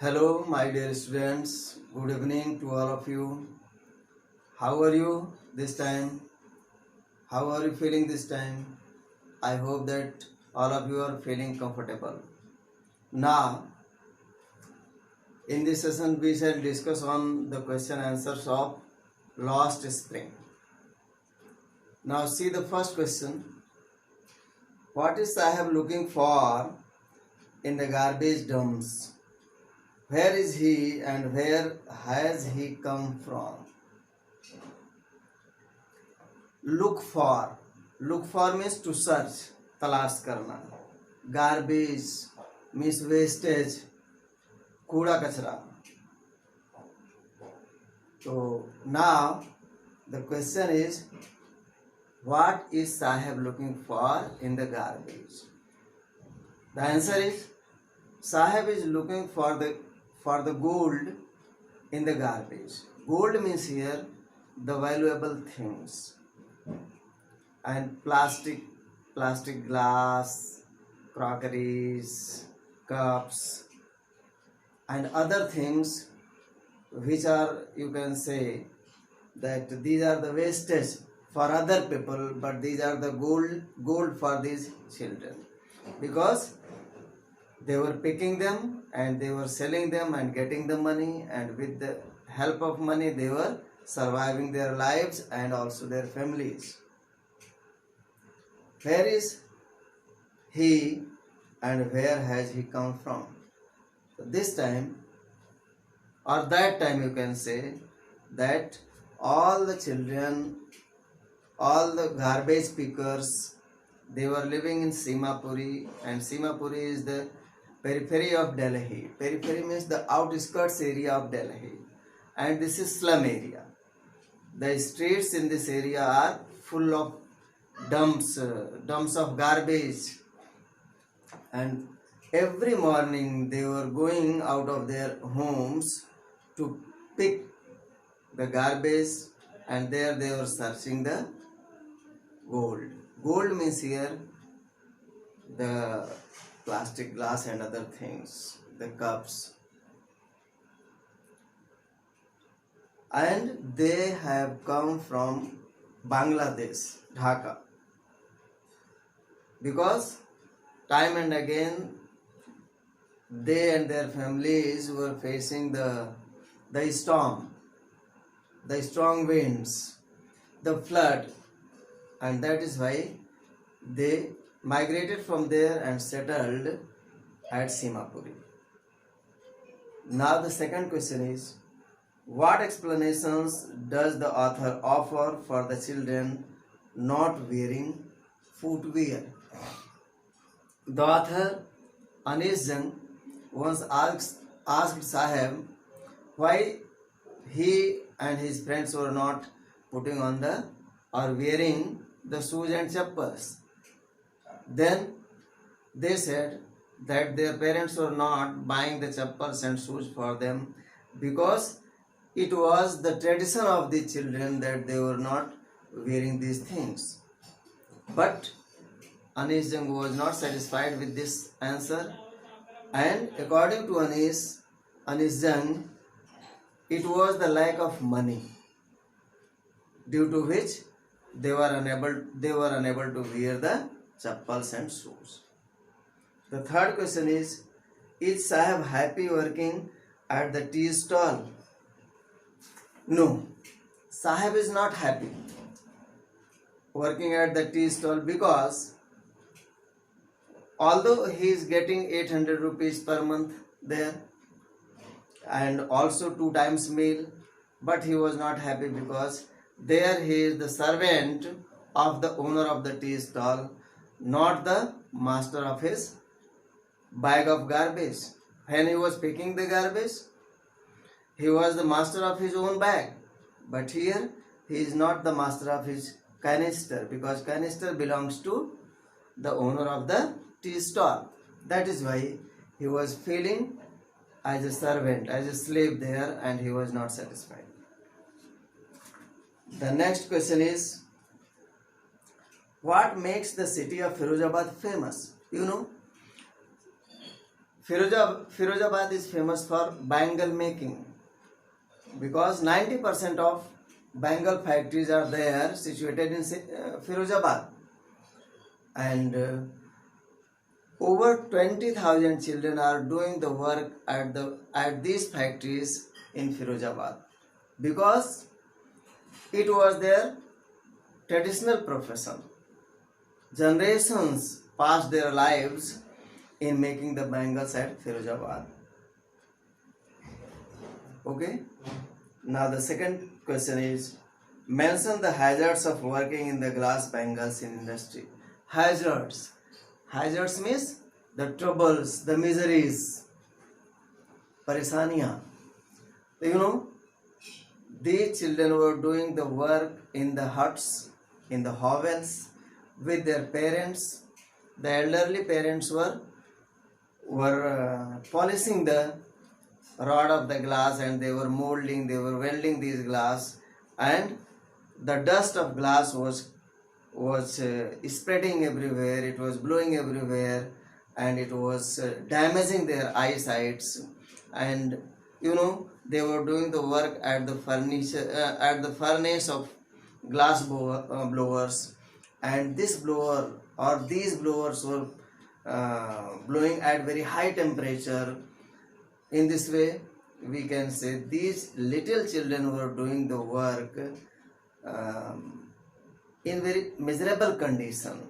Hello, my dear students. Good evening to all of you. How are you this time? How are you feeling this time? I hope that all of you are feeling comfortable. Now, in this session, we shall discuss on the question answers of Lost Spring. Now, see the first question. What is Sahib looking for in the garbage dumps? Where is he and where has he come from? Look for means to search, तलाश करना. Garbage means wastage, कूड़ा कचरा. So now the question is, what is Sahib looking for in the garbage? The answer is, Sahib is looking for the gold in the garbage. Gold means here the valuable things, and plastic glass, crockeries, cups, and other things which are, you can say that these are the wastage for other people, but these are the gold for these children, because they were picking them and they were selling them and getting the money, and with the help of money they were surviving their lives and also their families. Where is he and where has he come from? So this time or that time, you can say that all the children, all the garbage pickers, they were living in Simapuri, and Simapuri is the periphery of Delhi. Periphery means the outskirts area of Delhi, and this is slum area. The streets in this area are full of dumps of garbage, and every morning they were going out of their homes to pick the garbage, and there they were searching the gold. Gold means here the plastic glass and other things, the cups. And they have come from Bangladesh, Dhaka, because time and again they and their families were facing the storm, the strong winds, the flood, and that is why they migrated from there and settled at Simapuri. Now the second question is, what explanations does the author offer for the children not wearing footwear? The author Anish Jung once asked Sahib why he and his friends were not putting on or wearing the shoes and chappals. Then they said that their parents were not buying the chappals and shoes for them because it was the tradition of the children that they were not wearing these things. But Anish Jung was not satisfied with this answer, and according to Anish Jung, it was the lack of money, due to which they were unable to wear the chappals and shoes. The third question is Sahib happy working at the tea stall? No, Sahib is not happy working at the tea stall, because although he is getting 800 rupees per month there and also 2 times meal, but he was not happy because there he is the servant of the owner of the tea stall, not the master of his bag of garbage. When he was picking the garbage, he was the master of his own bag, but here he is not the master of his canister, because canister belongs to the owner of the tea stall. That is why he was feeling as a servant, as a slave there, and he was not satisfied. The next question is, what makes the city of Firozabad famous? You know, Firozabad is famous for bangle making because 90% of bangle factories are there situated in Firozabad, and over 20,000 children are doing the work at these factories in Firozabad because it was their traditional profession. Generations passed their lives in making the bangles at Firozabad. Okay. Now the second question is, mention the hazards of working in the glass bangles in industry. Hazards. Hazards means the troubles, the miseries, parishaniyan. You know, these children were doing the work in the huts, in the hovels, with their parents. The elderly parents were polishing the rod of the glass, and they were molding, they were welding these glass, and the dust of glass was spreading everywhere, it was blowing everywhere, and it was damaging their eyesights. And you know, they were doing the work at the furnace of glass blowers, and this blower or these blowers were blowing at very high temperature. In this way, we can say these little children were doing the work in very miserable condition,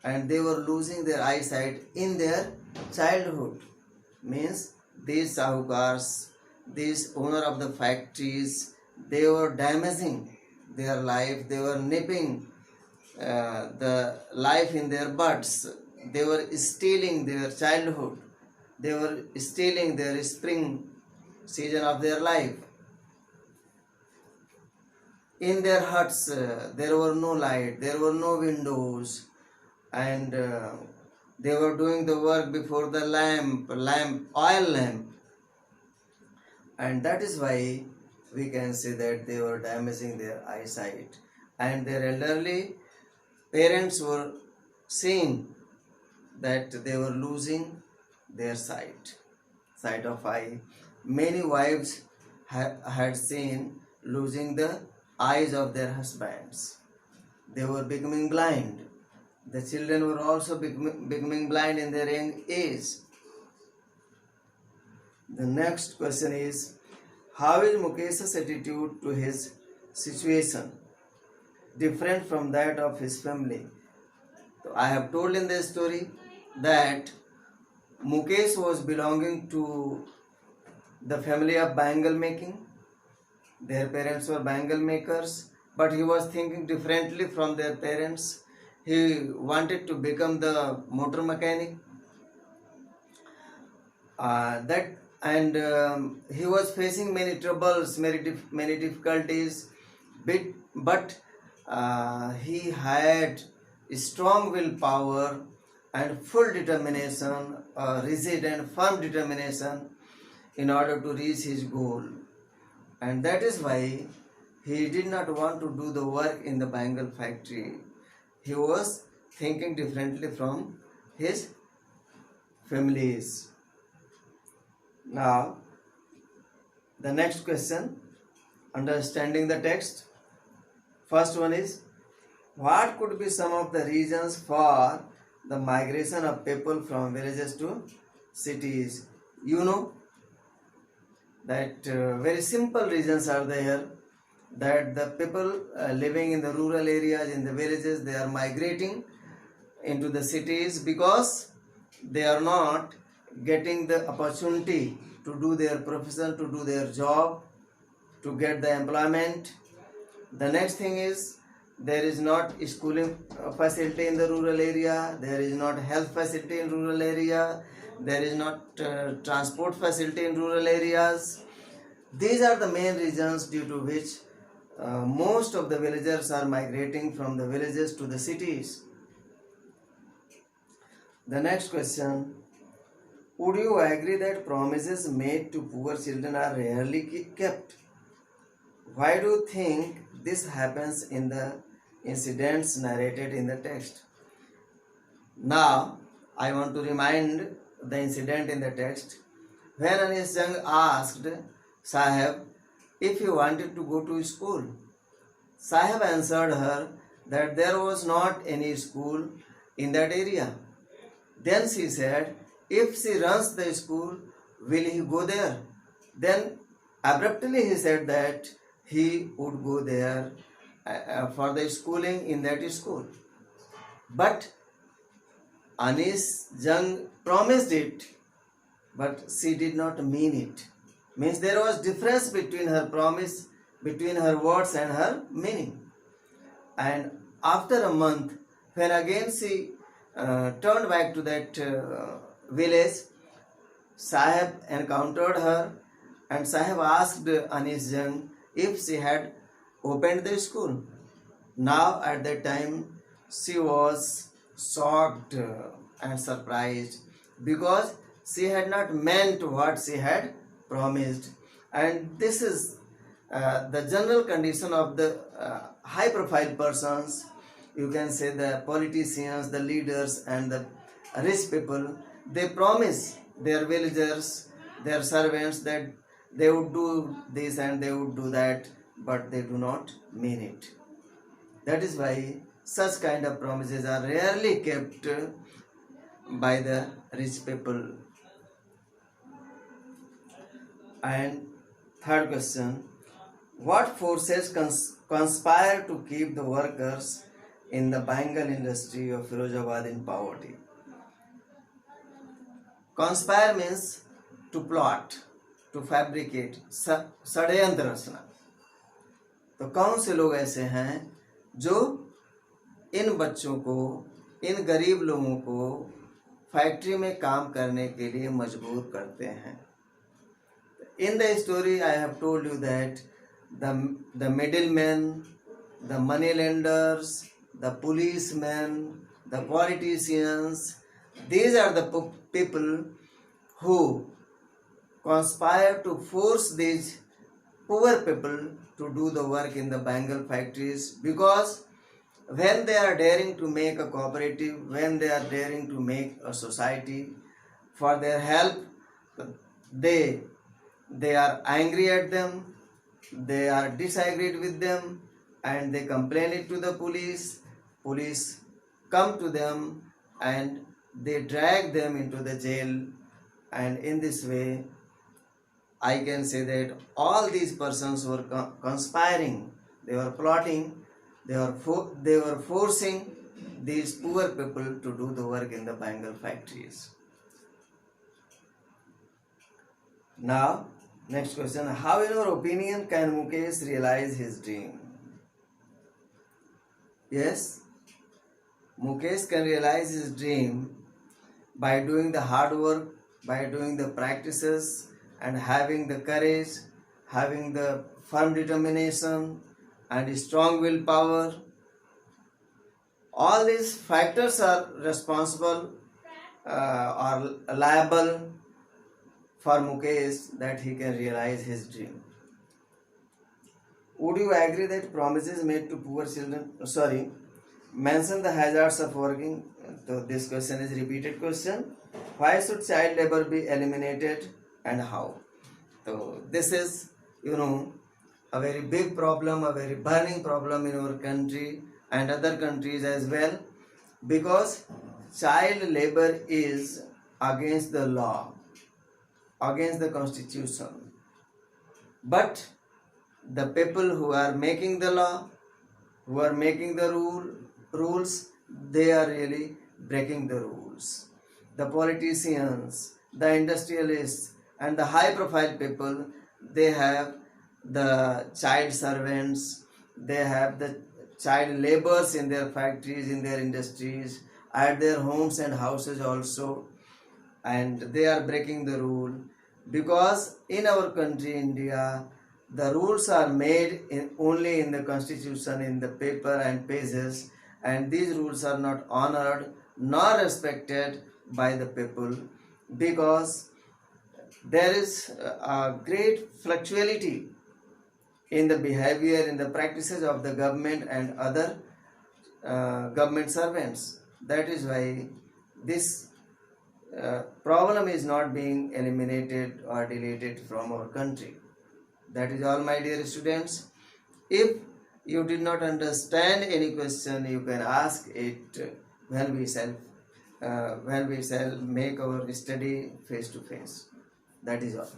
and they were losing their eyesight in their childhood. Means these sahukars, these owner of the factories, they were damaging their life, they were nipping the life in their buds, they were stealing their childhood, they were stealing their spring season of their life. In their huts, there were no light, there were no windows, and they were doing the work before the oil lamp, and that is why we can say that they were damaging their eyesight, and their elderly parents were seeing that they were losing their sight of eye. Many wives had seen losing the eyes of their husbands. They were becoming blind. The children were also becoming blind in their young age. The next question is, how is Mukesh's attitude to his situation different from that of his family? So I have told in this story that Mukesh was belonging to the family of bangle making. Their parents were bangle makers, but he was thinking differently from their parents. He wanted to become the motor mechanic. He was facing many troubles, many difficulties, but he had strong willpower and full determination, rigid and firm determination in order to reach his goal. And that is why he did not want to do the work in the bangle factory. He was thinking differently from his families. Now, the next question, understanding the text. First one is, what could be some of the reasons for the migration of people from villages to cities? You know that very simple reasons are there, that the people living in the rural areas, in the villages, they are migrating into the cities because they are not getting the opportunity to do their profession, to do their job, to get the employment. The next thing is, there is not schooling facility in the rural area, there is not health facility in rural area, there is not transport facility in rural areas. These are the main reasons due to which most of the villagers are migrating from the villages to the cities. The next question, would you agree that promises made to poor children are rarely kept? Why do you think this happens in the incidents narrated in the text? Now, I want to remind the incident in the text. When Anis Jung asked Sahib if he wanted to go to school, Sahib answered her that there was not any school in that area. Then she said, if she runs the school, will he go there? Then abruptly he said that he would go there for the schooling in that school. But Anis Jung promised it, but she did not mean it. Means there was difference between her promise, between her words and her meaning. And after a month, when again she turned back to that village, Sahib encountered her, and Sahib asked Anis Jung if she had opened the school. Now at that time she was shocked and surprised because she had not meant what she had promised. And this is the general condition of the high profile persons, you can say the politicians, the leaders and the rich people. They promise their villagers, their servants that they would do this and they would do that, but they do not mean it. That is why such kind of promises are rarely kept by the rich people. And third question, what forces conspire to keep the workers in the Bengal industry of Firozabad in poverty? Conspire means to plot, to fabricate, षड्यंत्र रचना. तो कौन से लोग ऐसे हैं जो इन बच्चों को, इन गरीब लोगों को फैक्ट्री में काम करने के लिए मजबूर करते हैं? In the story I have told you that the middlemen, the money lenders, the policemen, the politicians, these are the people who conspire to force these poor people to do the work in the Bengal factories, because when they are daring to make a cooperative, when they are daring to make a society for their help, they are angry at them, they are disagreed with them, and they complain it to the police. Police come to them and they drag them into the jail. And in this way I can say that all these persons were conspiring, they were plotting, they were forcing these poor people to do the work in the Bengal factories. Now, next question, how in your opinion can Mukesh realize his dream? Yes, Mukesh can realize his dream by doing the hard work, by doing the practices, and having the courage, having the firm determination and strong willpower. All these factors are responsible or liable for Mukesh that he can realize his dream. Would you agree that promises made to poor children, mention the hazards of working? So this question is repeated question. Why should child labor be eliminated and how? So this is, a very big problem, a very burning problem in our country and other countries as well, because child labor is against the law, against the constitution. But the people who are making the law, who are making the rules, they are really breaking the rules. The politicians, the industrialists, and the high profile people, they have the child servants, they have the child laborers in their factories, in their industries, at their homes and houses also, and they are breaking the rule, because in our country India, the rules are made only in the constitution, in the paper and pages, and these rules are not honored nor respected by the people, because there is a great fluctuality in the behavior, in the practices of the government and other government servants. That is why this problem is not being eliminated or deleted from our country. That is all, my dear students. If you did not understand any question, you can ask it when we shall make our study face to face. That is all.